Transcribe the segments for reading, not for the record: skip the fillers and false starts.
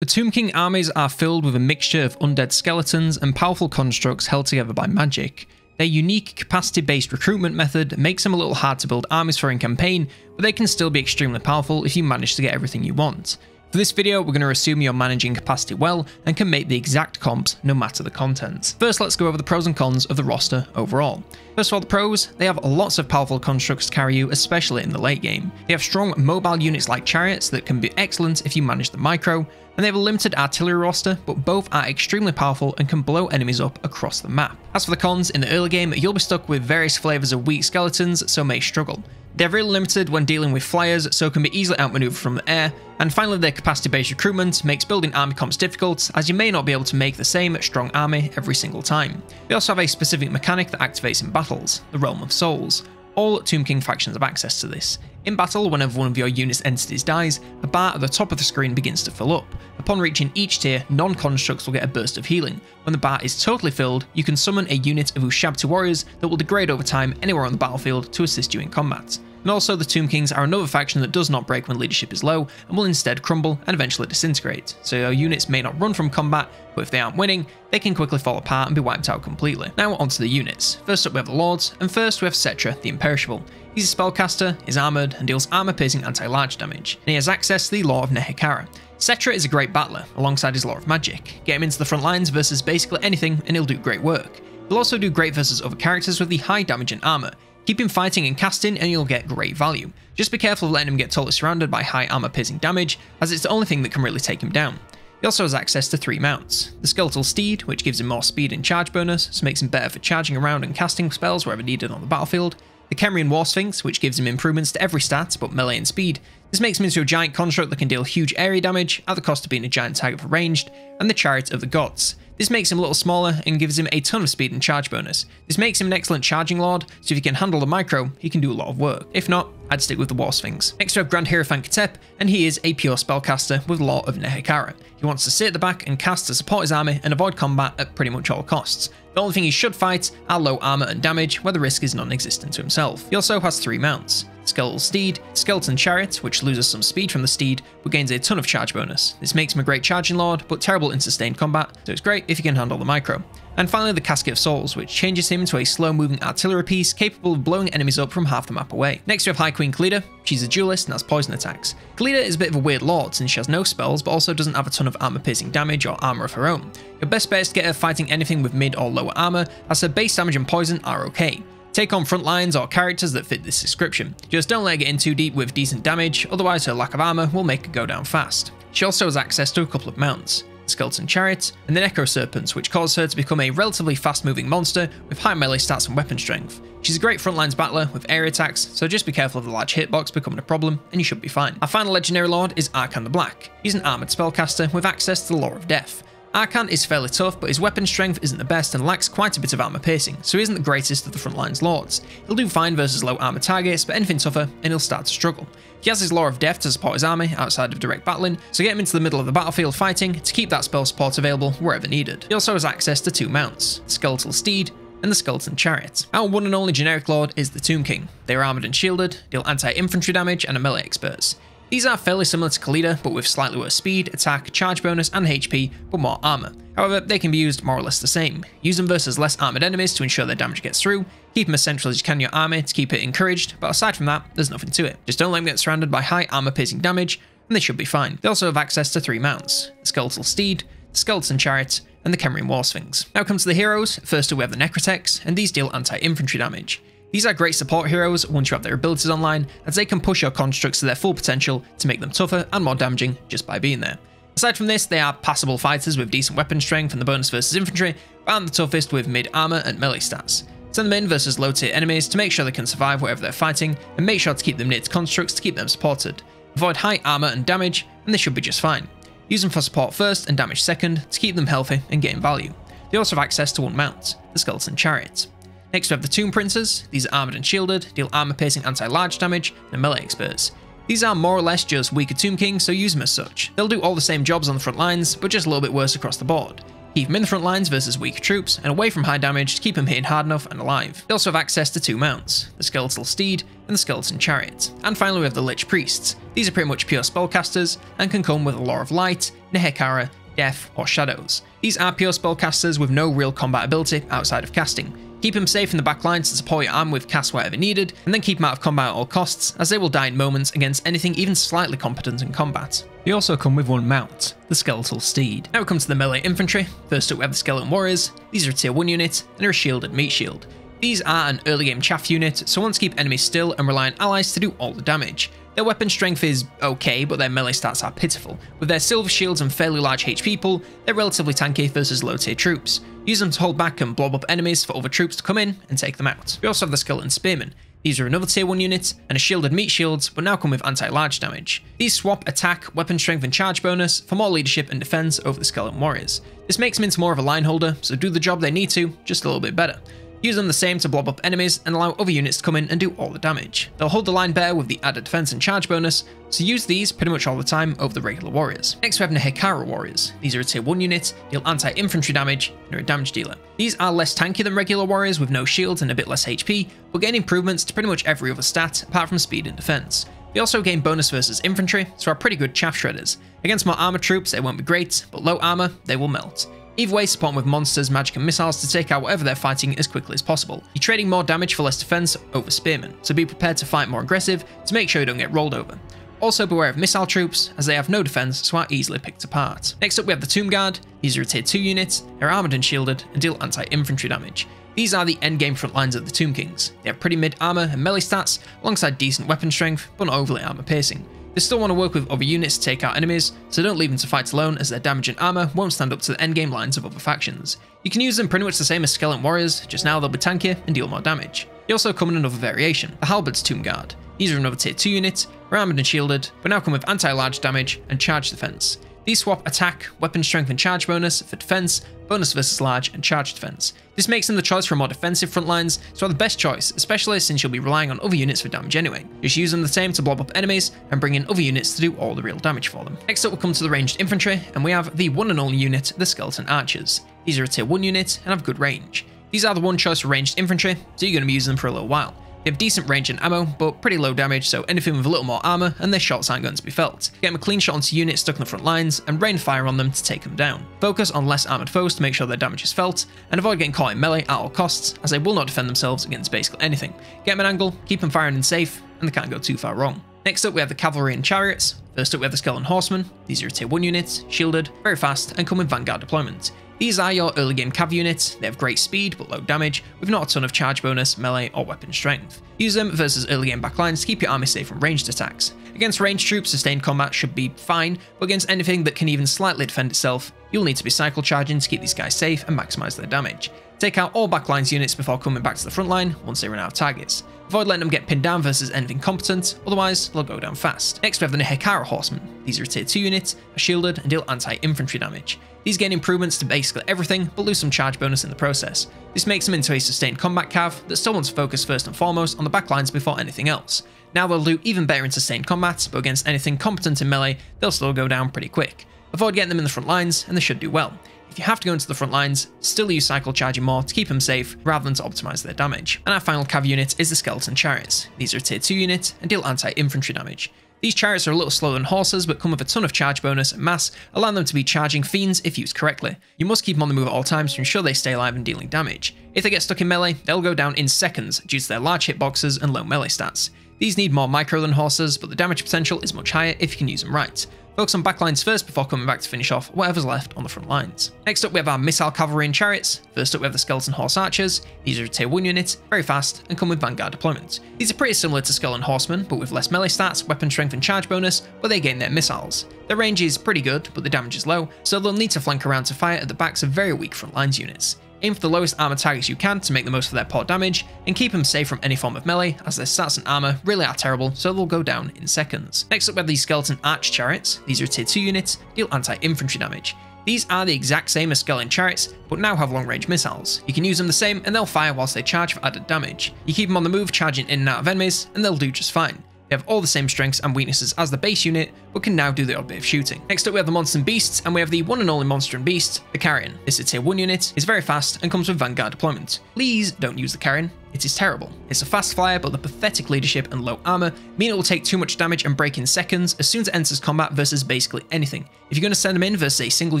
The Tomb King armies are filled with a mixture of undead skeletons and powerful constructs held together by magic. Their unique capacity-based recruitment method makes them a little hard to build armies for in campaign, but they can still be extremely powerful if you manage to get everything you want. For this video, we're going to assume you're managing capacity well and can make the exact comps no matter the contents. First, let's go over the pros and cons of the roster overall. First of all, the pros, they have lots of powerful constructs to carry you, especially in the late game. They have strong mobile units like chariots that can be excellent if you manage the micro, and they have a limited artillery roster, but both are extremely powerful and can blow enemies up across the map. As for the cons, in the early game, you'll be stuck with various flavors of weak skeletons, so may struggle. They're really limited when dealing with flyers, so can be easily outmaneuvered from the air, and finally their capacity-based recruitment makes building army comps difficult, as you may not be able to make the same strong army every single time. They also have a specific mechanic that activates in battles, the Realm of Souls. All Tomb King factions have access to this. In battle, whenever one of your unit's entities dies, a bar at the top of the screen begins to fill up. Upon reaching each tier, non-constructs will get a burst of healing. When the bar is totally filled, you can summon a unit of Ushabti warriors that will degrade over time anywhere on the battlefield to assist you in combat. And also, the Tomb Kings are another faction that does not break when leadership is low, and will instead crumble and eventually disintegrate. So your units may not run from combat, but if they aren't winning, they can quickly fall apart and be wiped out completely. Now onto the units. First up we have the Lords, and first we have Cetra, the Imperishable. He's a spellcaster, is armoured, and deals armour-piercing anti-large damage, and he has access to the Law of Nehekara. Cetra is a great battler, alongside his Law of Magic. Get him into the front lines versus basically anything, and he'll do great work. He'll also do great versus other characters with the high damage and armour. Keep him fighting and casting and you'll get great value. Just be careful of letting him get totally surrounded by high armor piercing damage, as it's the only thing that can really take him down. He also has access to 3 mounts. The Skeletal Steed, which gives him more speed and charge bonus, so makes him better for charging around and casting spells wherever needed on the battlefield. The Kemrian War Sphinx, which gives him improvements to every stat but melee and speed. This makes him into a giant construct that can deal huge area damage at the cost of being a giant target for ranged. And the Chariot of the Gods. This makes him a little smaller and gives him a ton of speed and charge bonus. This makes him an excellent charging lord, so if he can handle the micro, he can do a lot of work. If not, I'd stick with the War Sphinx. Next we have Grand Hierophant Ketep, and he is a pure spellcaster with Law of Nehekara. He wants to sit at the back and cast to support his army and avoid combat at pretty much all costs. The only thing he should fight are low armor and damage, where the risk is non-existent to himself. He also has 3 mounts. Skeletal Steed, Skeleton Chariot, which loses some speed from the steed, but gains a ton of charge bonus. This makes him a great charging lord, but terrible in sustained combat, so it's great if he can handle the micro. And finally the Casket of Souls, which changes him into a slow-moving artillery piece capable of blowing enemies up from half the map away. Next we have High Queen Kalida. She's a duelist and has poison attacks. Kalida is a bit of a weird lord since she has no spells, but also doesn't have a ton of armor-piercing damage or armor of her own. Your best bet is to get her fighting anything with mid or lower armor, as her base damage and poison are okay. Take on front lines or characters that fit this description. Just don't let her get in too deep with decent damage, otherwise her lack of armor will make her go down fast. She also has access to a couple of mounts. The Skeleton Chariot, and the Necro Serpents, which cause her to become a relatively fast-moving monster with high melee stats and weapon strength. She's a great frontlines battler with area attacks, so just be careful of the large hitbox becoming a problem, and you should be fine. Our final legendary lord is Arkan the Black. He's an armoured spellcaster with access to the Law of Death. Arkan is fairly tough, but his weapon strength isn't the best and lacks quite a bit of armor piercing, so he isn't the greatest of the frontlines lords. He'll do fine versus low armor targets, but anything tougher, and he'll start to struggle. He has his Law of Death to support his army outside of direct battling, so get him into the middle of the battlefield fighting to keep that spell support available wherever needed. He also has access to 2 mounts, the Skeletal Steed and the Skeleton Chariot. Our one and only generic lord is the Tomb King. They are armoured and shielded, deal anti-infantry damage and are melee experts. These are fairly similar to Kalida, but with slightly worse speed, attack, charge bonus and HP, but more armor. However, they can be used more or less the same. Use them versus less armored enemies to ensure their damage gets through, keep them as central as you can in your army to keep it encouraged, but aside from that, there's nothing to it. Just don't let them get surrounded by high armor piercing damage, and they should be fine. They also have access to 3 mounts, the Skeletal Steed, the Skeleton Chariot, and the Kemrian War Sphinx. Now comes to the heroes. First we have the Necrotex, and these deal anti-infantry damage. These are great support heroes once you have their abilities online, as they can push your constructs to their full potential to make them tougher and more damaging just by being there. Aside from this, they are passable fighters with decent weapon strength and the bonus versus infantry, but aren't the toughest with mid armor and melee stats. Send them in versus low tier enemies to make sure they can survive wherever they're fighting, and make sure to keep them near to constructs to keep them supported. Avoid high armor and damage, and they should be just fine. Use them for support first and damage second to keep them healthy and gain value. They also have access to 1 mount, the Skeleton Chariot. Next we have the Tomb Princes. These are armoured and shielded, deal armor-piercing anti-large damage, and are melee experts. These are more or less just weaker Tomb Kings, so use them as such. They'll do all the same jobs on the front lines, but just a little bit worse across the board. Keep them in the front lines versus weaker troops, and away from high damage to keep them hitting hard enough and alive. They also have access to 2 mounts, the Skeletal Steed and the Skeleton Chariot. And finally we have the Lich Priests. These are pretty much pure spellcasters, and can come with a Law of Light, Nehekara, Death, or Shadows. These are pure spellcasters with no real combat ability outside of casting. Keep them safe in the back lines to support your arm with casts wherever needed, and then keep them out of combat at all costs, as they will die in moments against anything even slightly competent in combat. They also come with one mount, the Skeletal Steed. Now we come to the melee infantry. First up we have the Skeleton Warriors. These are a tier 1 unit, and are a shielded meat shield. These are an early game chaff unit, so want to keep enemies still and rely on allies to do all the damage. Their weapon strength is okay, but their melee stats are pitiful. With their silver shields and fairly large HP pool, they're relatively tanky versus low tier troops. Use them to hold back and blob up enemies for other troops to come in and take them out. We also have the Skeleton Spearmen. These are another tier 1 unit, and are shielded meat shields, but now come with anti-large damage. These swap attack, weapon strength and charge bonus for more leadership and defense over the Skeleton Warriors. This makes them into more of a line holder, so do the job they need to, just a little bit better. Use them the same to blob up enemies and allow other units to come in and do all the damage. They'll hold the line better with the added defense and charge bonus, so use these pretty much all the time over the regular warriors. Next we have Nehekara Warriors. These are a tier 1 unit, deal anti-infantry damage, and are a damage dealer. These are less tanky than regular warriors with no shields and a bit less HP, but gain improvements to pretty much every other stat apart from speed and defense. They also gain bonus versus infantry, so are pretty good chaff shredders. Against more armored troops they won't be great, but low armor they will melt. Either way, support them with monsters, magic and missiles to take out whatever they're fighting as quickly as possible. You're trading more damage for less defense over spearmen, so be prepared to fight more aggressive to make sure you don't get rolled over. Also beware of missile troops, as they have no defense so are easily picked apart. Next up we have the Tomb Guard. These are a tier 2 unit, they're armored and shielded, and deal anti-infantry damage. These are the endgame front lines of the Tomb Kings. They have pretty mid armor and melee stats, alongside decent weapon strength, but not overly armor piercing. They still want to work with other units to take out enemies, so don't leave them to fight alone as their damage and armor won't stand up to the endgame lines of other factions. You can use them pretty much the same as Skeleton Warriors, just now they'll be tankier and deal more damage. They also come in another variation, the Halberd's Tomb Guard. These are another tier 2 unit, are armored and shielded, but now come with anti-large damage and charge defense. These swap attack, weapon strength and charge bonus for defense, bonus versus large, and charge defense. This makes them the choice for more defensive front lines, so are the best choice, especially since you'll be relying on other units for damage anyway. Just use them the same to blob up enemies, and bring in other units to do all the real damage for them. Next up we'll come to the ranged infantry, and we have the one and only unit, the Skeleton Archers. These are a tier 1 unit, and have good range. These are the one choice for ranged infantry, so you're going to be using them for a little while. They have decent range and ammo, but pretty low damage, so anything with a little more armor and their shots aren't going to be felt. Get them a clean shot onto units stuck in the front lines, and rain fire on them to take them down. Focus on less armored foes to make sure their damage is felt, and avoid getting caught in melee at all costs, as they will not defend themselves against basically anything. Get them an angle, keep them firing and safe, and they can't go too far wrong. Next up we have the Cavalry and Chariots. First up we have the Skeleton Horsemen. These are a tier 1 units, shielded, very fast, and come with Vanguard deployment. These are your early game cav units. They have great speed but low damage, with not a ton of charge bonus, melee, or weapon strength. Use them versus early game backlines to keep your army safe from ranged attacks. Against ranged troops, sustained combat should be fine, but against anything that can even slightly defend itself, you'll need to be cycle charging to keep these guys safe and maximise their damage. Take out all backlines units before coming back to the front line once they run out of targets. Avoid letting them get pinned down versus anything competent, otherwise they'll go down fast. Next we have the Nehekara Horsemen. These are a tier 2 units, are shielded, and deal anti-infantry damage. These gain improvements to basically everything, but lose some charge bonus in the process. This makes them into a sustained combat cav that still wants to focus first and foremost on the backlines before anything else. Now they'll do even better in sustained combat, but against anything competent in melee, they'll still go down pretty quick. Avoid getting them in the front lines, and they should do well. If you have to go into the front lines, still use cycle charging more to keep them safe, rather than to optimise their damage. And our final cav unit is the Skeleton Chariots. These are a tier 2 unit, and deal anti-infantry damage. These chariots are a little slower than horses, but come with a ton of charge bonus and mass, allowing them to be charging fiends if used correctly. You must keep them on the move at all times to ensure they stay alive and dealing damage. If they get stuck in melee, they'll go down in seconds due to their large hitboxes and low melee stats. These need more micro than horses, but the damage potential is much higher if you can use them right. Focus on backlines first before coming back to finish off whatever's left on the front lines. Next up we have our Missile Cavalry and Chariots. First up we have the Skeleton Horse Archers. These are a tier 1 unit, very fast, and come with Vanguard deployment. These are pretty similar to Skeleton Horsemen, but with less melee stats, weapon strength and charge bonus, where they gain their missiles. Their range is pretty good, but the damage is low, so they'll need to flank around to fire at the backs of very weak front lines units. Aim for the lowest armor targets you can to make the most of their poor damage, and keep them safe from any form of melee, as their stats and armor really are terrible, so they'll go down in seconds. Next up we have these Skeleton Arch Chariots. These are tier 2 units, deal anti-infantry damage. These are the exact same as Skeleton Chariots, but now have long-range missiles. You can use them the same, and they'll fire whilst they charge for added damage. You keep them on the move, charging in and out of enemies, and they'll do just fine. They have all the same strengths and weaknesses as the base unit, but can now do the odd bit of shooting. Next up we have the monsters and beasts, and we have the one and only monster and beast, the Carrion. This is a tier 1 unit, is very fast, and comes with Vanguard deployment. Please don't use the Carrion. It is terrible. It's a fast flyer, but the pathetic leadership and low armor mean it will take too much damage and break in seconds as soon as it enters combat versus basically anything. If you're going to send them in versus a single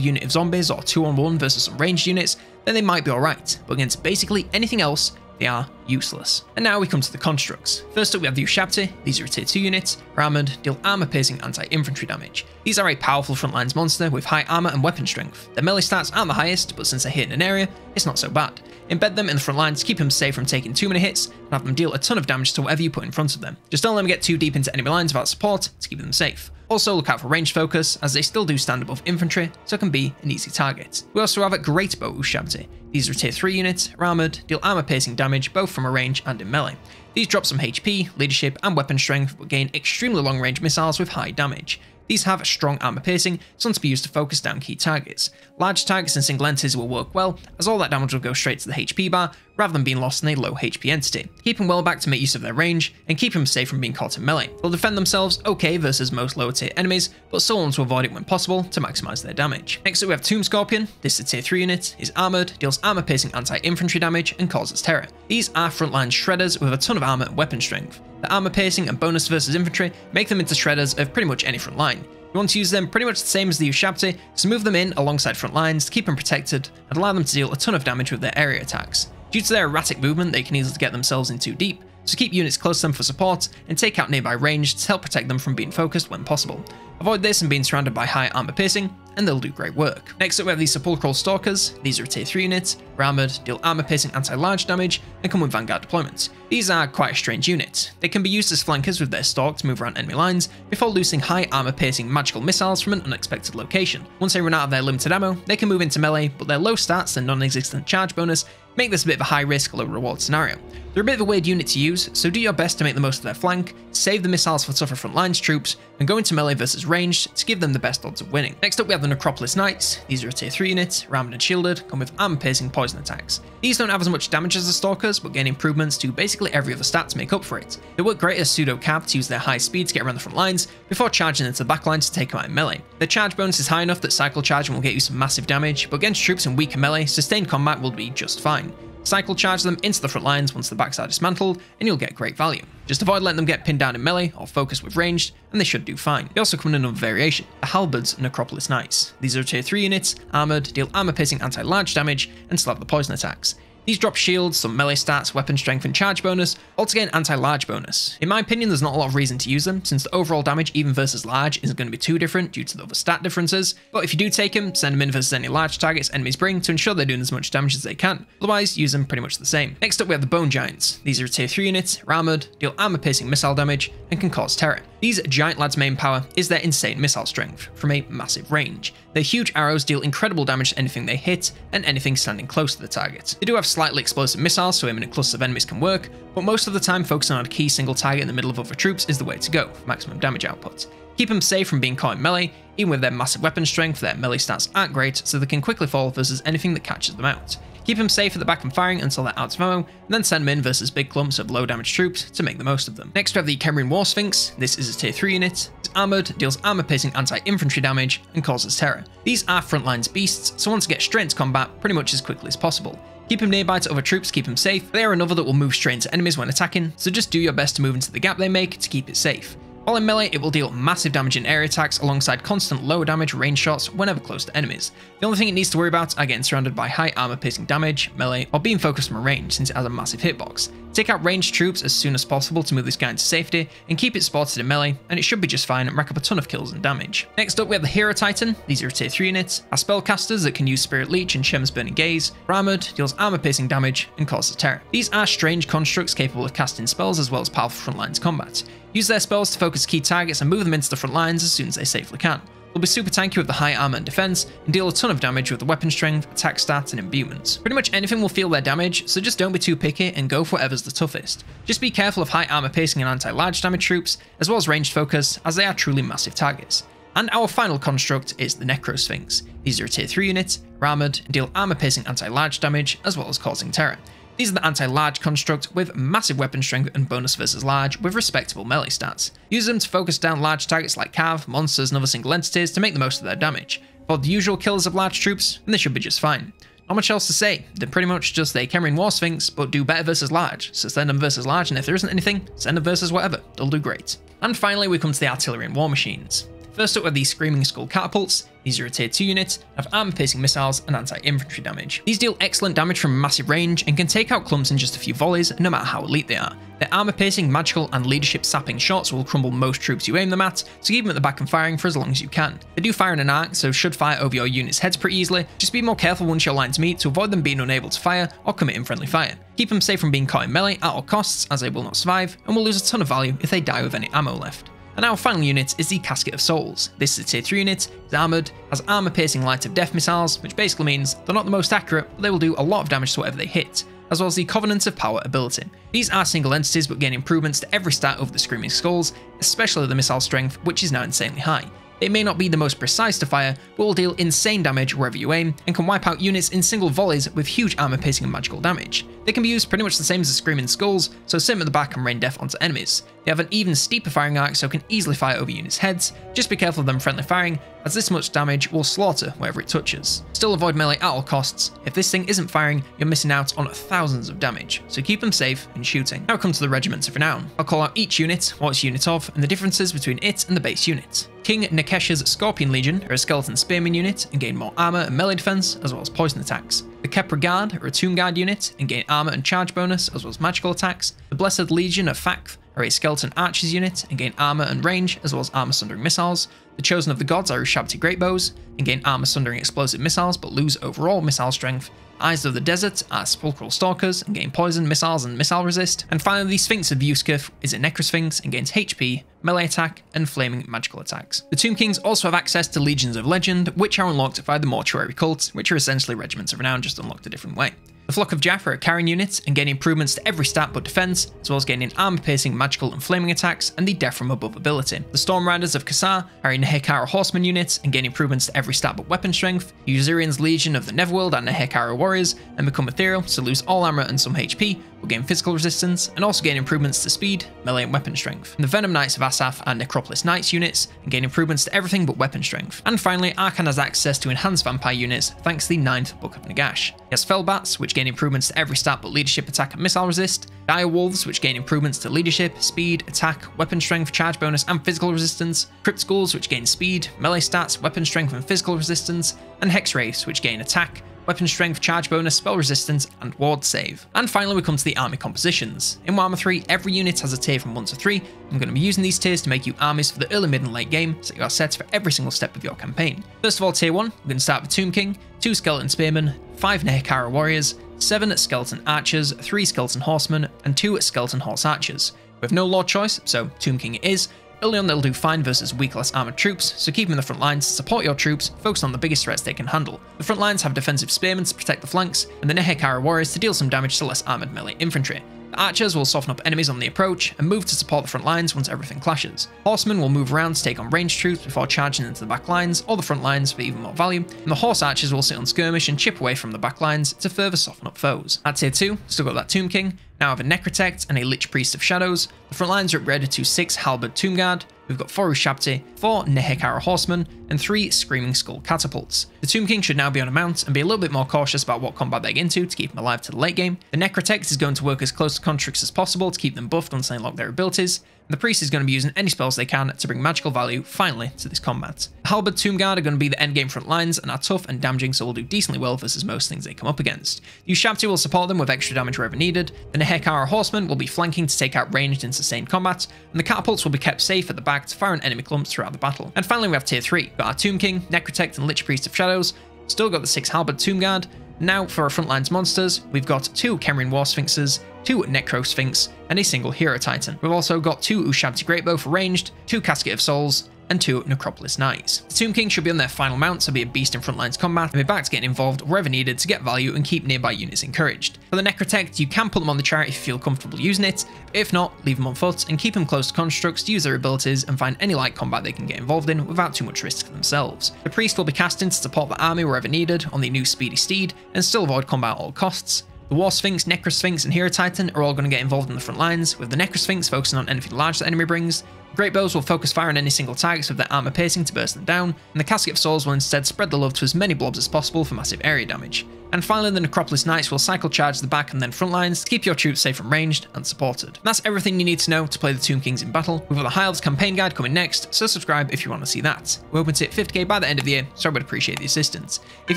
unit of zombies or 2-on-1 versus some ranged units, then they might be alright, but against basically anything else, they are useless. And now we come to the constructs. First up we have the Ushabti. These are a tier 2 units, are armoured, deal armour-piercing anti-infantry damage. These are a powerful frontlines monster with high armour and weapon strength. Their melee stats aren't the highest, but since they're hitting an area, it's not so bad. Embed them in the front lines to keep them safe from taking too many hits, and have them deal a ton of damage to whatever you put in front of them. Just don't let them get too deep into enemy lines without support to keep them safe. Also look out for ranged focus, as they still do stand above infantry, so it can be an easy target. We also have a Great Bow Ushabti. These are a tier 3 units, are armoured, deal armour piercing damage both from a range and in melee. These drop some HP, leadership and weapon strength, but gain extremely long range missiles with high damage. These have strong armor piercing, so to be used to focus down key targets. Large targets and single entities will work well, as all that damage will go straight to the HP bar, rather than being lost in a low HP entity. Keep them well back to make use of their range, and keep them safe from being caught in melee. They'll defend themselves okay versus most lower tier enemies, but still want to avoid it when possible to maximise their damage. Next up we have Tomb Scorpion. This is a tier 3 unit, is armoured, deals armour piercing anti-infantry damage, and causes terror. These are frontline shredders with a ton of armour and weapon strength. The armour piercing and bonus versus infantry make them into shredders of pretty much any front line. You want to use them pretty much the same as the Ushabti, so move them in alongside front lines to keep them protected and allow them to deal a ton of damage with their area attacks. Due to their erratic movement, they can easily get themselves in too deep, so keep units close to them for support and take out nearby range to help protect them from being focused when possible. Avoid this and being surrounded by high armor piercing, and they'll do great work. Next up we have the Sepulchral Stalkers. These are a tier 3 units, are armoured, deal armor piercing anti-large damage, and come with Vanguard deployment. These are quite a strange unit. They can be used as flankers with their stalk to move around enemy lines, before loosing high armor piercing magical missiles from an unexpected location. Once they run out of their limited ammo, they can move into melee, but their low stats and non-existent charge bonus make this a bit of a high risk, low reward scenario. They're a bit of a weird unit to use, so do your best to make the most of their flank, save the missiles for tougher front lines troops, and go into melee versus ranged to give them the best odds of winning. Next up we have the Necropolis Knights. These are a tier 3 unit, armoured and shielded, come with armor piercing poison attacks. These don't have as much damage as the Stalkers, but gain improvements to basically every other stat to make up for it. They work great as pseudo cav to use their high speed to get around the front lines, before charging into the back lines to take them out in melee. Their charge bonus is high enough that cycle charging will get you some massive damage, but against troops in weaker melee, sustained combat will be just fine. Cycle charge them into the front lines once the backs are dismantled, and you'll get great value. Just avoid letting them get pinned down in melee or focus with ranged, and they should do fine. They also come in another variation, the Halberds Necropolis Knights. These are tier 3 units, armoured, deal armor piercing anti-large damage, and still have the poison attacks. These drop shields, some melee stats, weapon strength and charge bonus, all to get an anti-large bonus. In my opinion, there's not a lot of reason to use them, since the overall damage even versus large isn't going to be too different due to the other stat differences, but if you do take them, send them in versus any large targets enemies bring to ensure they're doing as much damage as they can, otherwise use them pretty much the same. Next up we have the Bone Giants. These are tier 3 units, are armoured, deal armor piercing missile damage, and can cause terror. These giant lads' main power is their insane missile strength, from a massive range. Their huge arrows deal incredible damage to anything they hit, and anything standing close to the target. They do have slightly explosive missiles, so aiming at clusters of enemies can work, but most of the time focusing on a key single target in the middle of other troops is the way to go for maximum damage output. Keep them safe from being caught in melee. Even with their massive weapon strength, their melee stats aren't great, so they can quickly fall versus anything that catches them out. Keep them safe at the back and firing until they're out of ammo, and then send them in versus big clumps of low damage troops to make the most of them. Next we have the Khemrian War Sphinx. This is a tier 3 unit. It's armoured, deals armor piercing anti-infantry damage, and causes terror. These are frontlines beasts, so want to get straight into combat pretty much as quickly as possible. Keep them nearby to other troops to keep them safe. They are another that will move straight into enemies when attacking, so just do your best to move into the gap they make to keep it safe. While in melee, it will deal massive damage in area attacks alongside constant low damage range shots whenever close to enemies. The only thing it needs to worry about are getting surrounded by high armor piercing damage, melee, or being focused from a range since it has a massive hitbox. Take out ranged troops as soon as possible to move this guy into safety, and keep it spotted in melee, and it should be just fine and rack up a ton of kills and damage. Next up we have the Hero Titan. These are tier 3 units, are spellcasters that can use Spirit Leech and Shem's Burning Gaze, are armoured, deals armor piercing damage, and causes terror. These are strange constructs capable of casting spells as well as powerful frontlines combat. Use their spells to focus key targets and move them into the front lines as soon as they safely can. They'll be super tanky with the high armor and defense, and deal a ton of damage with the weapon strength, attack stats, and imbuements. Pretty much anything will feel their damage, so just don't be too picky and go for whatever's the toughest. Just be careful of high armor piercing and anti-large damage troops, as well as ranged focus, as they are truly massive targets. And our final construct is the Necro Sphinx. These are a tier 3 unit, are armoured, and deal armor piercing anti-large damage, as well as causing terror. These are the anti-large construct with massive weapon strength and bonus versus large with respectable melee stats. Use them to focus down large targets like cav, monsters and other single entities to make the most of their damage. For the usual kills of large troops, and they should be just fine. Not much else to say, they're pretty much just a Khemerian War Sphinx, but do better versus large, so send them versus large, and if there isn't anything, send them versus whatever, they'll do great. And finally we come to the Artillery and War Machines. First up are these Screaming Skull Catapults. These are a tier 2 unit, have armor-piercing missiles and anti-infantry damage. These deal excellent damage from massive range and can take out clumps in just a few volleys, no matter how elite they are. Their armor-piercing, magical and leadership sapping shots will crumble most troops you aim them at, so keep them at the back and firing for as long as you can. They do fire in an arc, so should fire over your unit's heads pretty easily, just be more careful once your lines meet to avoid them being unable to fire or committing friendly fire. Keep them safe from being caught in melee at all costs, as they will not survive, and will lose a ton of value if they die with any ammo left. And our final unit is the Casket of Souls. This is a tier 3 unit, is armoured, has armour-piercing light of death missiles, which basically means they're not the most accurate, but they will do a lot of damage to whatever they hit, as well as the Covenant of Power ability. These are single entities but gain improvements to every stat over the Screaming Skulls, especially the missile strength, which is now insanely high. They may not be the most precise to fire, but will deal insane damage wherever you aim, and can wipe out units in single volleys with huge armor piercing and magical damage. They can be used pretty much the same as the Screaming Skulls, so sit them at the back and rain death onto enemies. They have an even steeper firing arc, so can easily fire over units' heads. Just be careful of them friendly firing, as this much damage will slaughter wherever it touches. Still avoid melee at all costs. If this thing isn't firing, you're missing out on thousands of damage, so keep them safe and shooting. Now come to the Regiments of Renown. I'll call out each unit, what it's unit of, and the differences between it and the base unit. King Nekesh's Scorpion Legion are a skeleton spearman unit and gain more armor and melee defense, as well as poison attacks. The Kepra Guard are a Tomb Guard unit and gain armor and charge bonus, as well as magical attacks. The Blessed Legion of Fakth are a skeleton archers unit and gain armor and range, as well as armor sundering missiles. The Chosen of the Gods are Ushabti Greatbows and gain armor sundering explosive missiles, but lose overall missile strength. Eyes of the Desert are Sepulchral Stalkers and gain poison, missiles, and missile resist. And finally, the Sphinx of Yuskif is a Necrosphinx and gains HP, melee attack, and flaming magical attacks. The Tomb Kings also have access to Legions of Legend, which are unlocked via the Mortuary Cult, which are essentially Regiments of Renown, just unlocked a different way. The Flock of Jaffa are a carrying unit and gain improvements to every stat but defense, as well as gaining armor-piercing, magical, and flaming attacks, and the Death from Above ability. The Storm Riders of Kassar are a Nehekara Horseman unit and gain improvements to every stat but weapon strength. Uzurian's Legion of the Neverworld are Nehekara Warriors and become ethereal, so lose all armor and some HP, will gain physical resistance, and also gain improvements to speed, melee, and weapon strength. And the Venom Knights of Asaph are Necropolis Knights units and gain improvements to everything but weapon strength. And finally, Arkan has access to enhanced vampire units thanks to the 9th Book of Nagash. He has Fellbats, which gain improvements to every stat but leadership, attack, and missile resist. Dire Wolves, which gain improvements to leadership, speed, attack, weapon strength, charge bonus, and physical resistance. Crypt Skulls, which gain speed, melee stats, weapon strength, and physical resistance. And Hex Wraiths, which gain attack, weapon strength, charge bonus, spell resistance, and ward save. And finally we come to the army compositions. In Warhammer 3, every unit has a tier from 1 to 3. I'm going to be using these tiers to make you armies for the early, mid, and late game, so you are set for every single step of your campaign. First of all, tier 1, we're going to start with Tomb King, 2 Skeleton Spearmen, 5 Nehekara Warriors, 7 Skeleton Archers, 3 Skeleton Horsemen, and 2 Skeleton Horse Archers. We have no Lord choice, so Tomb King it is. Early on they'll do fine versus weak, less armoured troops, so keep them in the front lines to support your troops, focus on the biggest threats they can handle. The front lines have defensive spearmen to protect the flanks, and the Nehekara warriors to deal some damage to less armoured melee infantry. The archers will soften up enemies on the approach, and move to support the front lines once everything clashes. Horsemen will move around to take on ranged troops before charging into the back lines, or the front lines for even more value, and the horse archers will sit on skirmish and chip away from the back lines to further soften up foes. At tier 2, still got that Tomb King, now have a Necrotect and a Lich Priest of Shadows. The front lines are upgraded to 6 Halberd Tomb Guard. We've got 4 Ushabti, 4 Nehekara Horsemen, and 3 Screaming Skull Catapults. The Tomb King should now be on a mount and be a little bit more cautious about what combat they get into to keep them alive to the late game. The Necrotect is going to work as close to constructs as possible to keep them buffed once they unlock their abilities. And the Priest is going to be using any spells they can to bring magical value, finally, to this combat. The Halberd Tomb Guard are going to be the endgame front lines and are tough and damaging, so will do decently well versus most things they come up against. The Ushabti will support them with extra damage wherever needed. The Nehekara Horsemen will be flanking to take out ranged and sustained combat, and the Catapults will be kept safe at the back to fire on enemy clumps throughout the battle. And finally we have tier 3, got our Tomb King, Necrotect, and Lich Priest of Shadows. Still got the 6 Halberd Tomb Guard. Now for our frontlines monsters, we've got 2 Khemerian War Sphinxes, 2 Necro Sphinx, and a single Hero Titan. We've also got 2 Ushabti Greatbow for ranged, 2 Casket of Souls, and 2 Necropolis Knights. The Tomb King should be on their final mount, so be a beast in frontlines combat, and be back to getting involved wherever needed to get value and keep nearby units encouraged. For the Necrotect, you can put them on the chariot if you feel comfortable using it, but if not, leave them on foot and keep them close to constructs to use their abilities and find any light combat they can get involved in without too much risk to themselves. The Priest will be casting to support the army wherever needed on the new Speedy Steed and still avoid combat at all costs. The War Sphinx, Necro Sphinx, and Hero Titan are all going to get involved in the front lines, with the Necro Sphinx focusing on anything large that enemy brings. Great Bows will focus fire on any single targets with their armor piercing to burst them down, and the Casket of Souls will instead spread the love to as many blobs as possible for massive area damage. And finally, the Necropolis Knights will cycle charge the back and then front lines to keep your troops safe from ranged and supported. And that's everything you need to know to play the Tomb Kings in battle. We've got the High Elves campaign guide coming next, so subscribe if you want to see that. We're hoping to hit 50k by the end of the year, so I would appreciate the assistance. If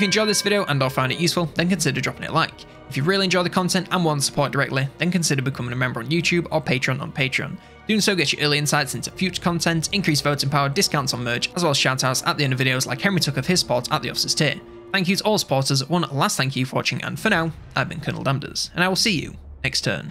you enjoyed this video and or found it useful, then consider dropping it a like. If you really enjoy the content and want to support directly, then consider becoming a member on YouTube or Patreon on Patreon. Doing so gets you early insights into future content, increased voting power, discounts on merch, as well as shoutouts at the end of videos like Henry took of his support at the officers tier. Thank you to all supporters, one last thank you for watching, and for now, I've been COLONELDAMNEDERS, and I will see you next turn.